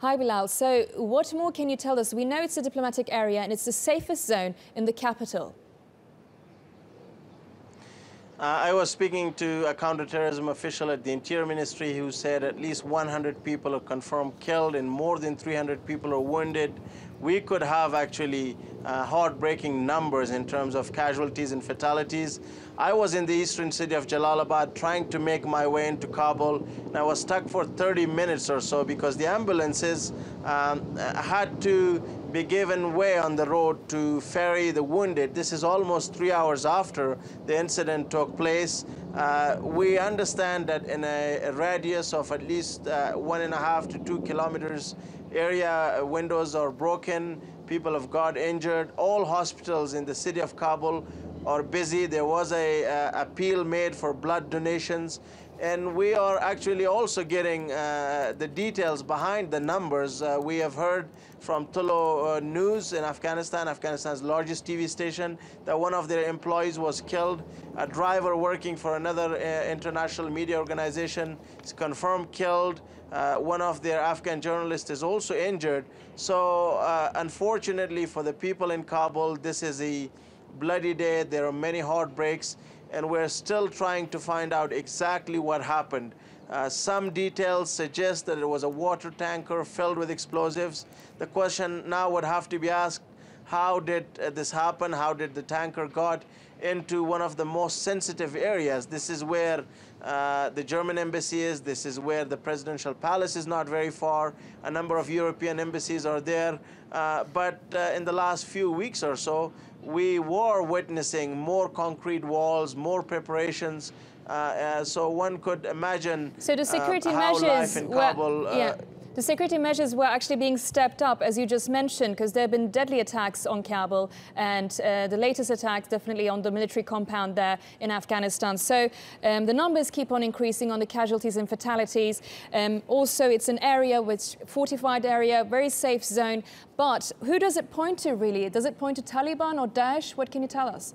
Hi, Bilal. So what more can you tell us? We know it's a diplomatic area and it's the safest zone in the capital. I was speaking to a counterterrorism official at the Interior Ministry who said at least 100 people are confirmed killed and more than 300 people are wounded. We could have actually heartbreaking numbers in terms of casualties and fatalities. I was in the eastern city of Jalalabad trying to make my way into Kabul, and I was stuck for 30 minutes or so because the ambulances had to be given way on the road to ferry the wounded. This is almost 3 hours after the incident took place. We understand that in a radius of at least 1.5 to 2 kilometers area, windows are broken, people have got injured. All hospitals in the city of Kabul are busy. There was a appeal made for blood donations. And we are actually also getting the details behind the numbers. We have heard from Tulu News in Afghanistan, Afghanistan's largest TV station, that one of their employees was killed. A driver working for another international media organization is confirmed killed. One of their Afghan journalists is also injured. So unfortunately for the people in Kabul, this is a bloody day. There are many heartbreaks, and we're still trying to find out exactly what happened. Some details suggest that it was a water tanker filled with explosives. The question now would have to be asked, how did this happen? How did the tanker got into one of the most sensitive areas? This is where the German embassy is. This is where the presidential palace is not very far. A number of European embassies are there. But in the last few weeks or so, we were witnessing more concrete walls, more preparations. So one could imagine so the security how measures life in Kabul... The security measures were actually being stepped up, as you just mentioned, because there have been deadly attacks on Kabul, and the latest attacks definitely on the military compound there in Afghanistan. So the numbers keep on increasing on the casualties and fatalities. Also, it's an area which fortified area, very safe zone. But who does it point to, really? Does it point to Taliban or Daesh? What can you tell us?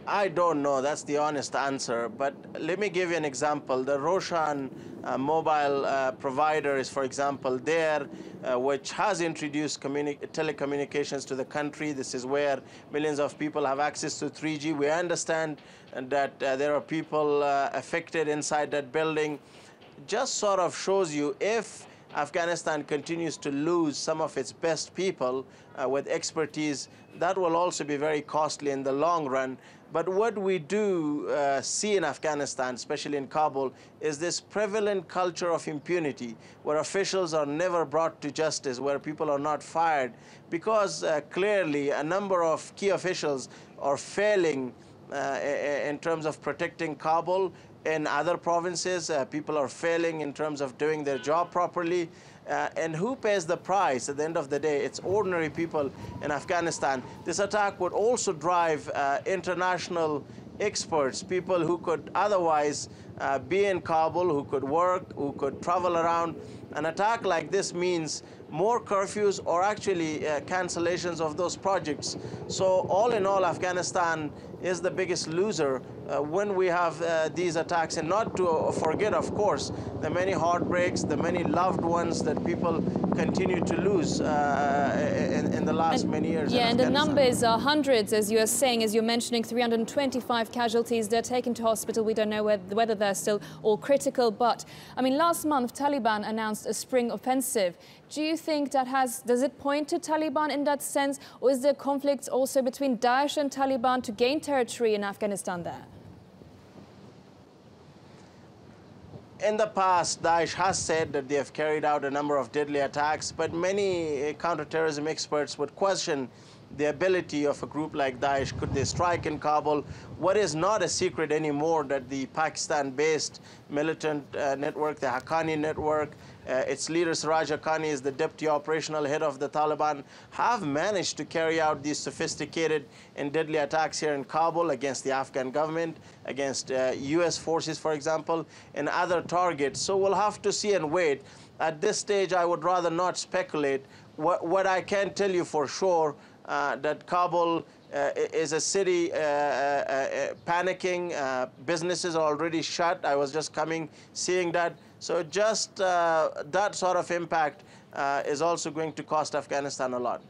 I don't know. That's the honest answer. But let me give you an example. The Roshan mobile provider is, for example, there, which has introduced telecommunications to the country. This is where millions of people have access to 3G. We understand that there are people affected inside that building. Just sort of shows you, if Afghanistan continues to lose some of its best people with expertise, that will also be very costly in the long run. But what we do see in Afghanistan, especially in Kabul, is this prevalent culture of impunity, where officials are never brought to justice, where people are not fired, because clearly a number of key officials are failing in terms of protecting Kabul. In other provinces, people are failing in terms of doing their job properly. And who pays the price at the end of the day? It's ordinary people in Afghanistan. This attack would also drive international experts, people who could otherwise be in Kabul, who could work, who could travel around. An attack like this means more curfews or actually cancellations of those projects. So all in all, Afghanistan is the biggest loser when we have these attacks. And not to forget, of course, the many heartbreaks, the many loved ones that people continue to lose in the last many years. Yeah, and the numbers are hundreds, as you are saying, as you're mentioning, 325 casualties. They're taken to hospital. We don't know whether they're still all critical. But, I mean, last month, Taliban announced a spring offensive. Do you think that does it point to Taliban in that sense? Or is there conflicts also between Daesh and Taliban to gain territory in Afghanistan there? In the past, Daesh has said that they have carried out a number of deadly attacks, but many counterterrorism experts would question the ability of a group like Daesh. Could they strike in Kabul? What is not a secret anymore, that the Pakistan-based militant network, the Haqqani network, its leader Siraj Haqqani is the deputy operational head of the Taliban, have managed to carry out these sophisticated and deadly attacks here in Kabul against the Afghan government, against US forces, for example, and other targets. So we'll have to see and wait. At this stage, I would rather not speculate. What I can tell you for sure, that Kabul is a city panicking. Businesses are already shut. I was just seeing that So just that sort of impact is also going to cost Afghanistan a lot.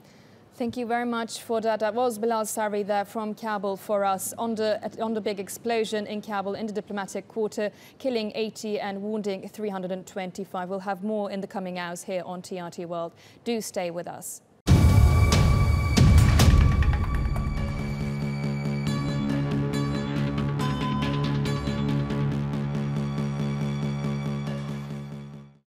Thank you very much for that. That was Bilal Sarvi there from Kabul for us on the big explosion in Kabul in the diplomatic quarter, killing 80 and wounding 325. We'll have more in the coming hours here on TRT World. Do stay with us.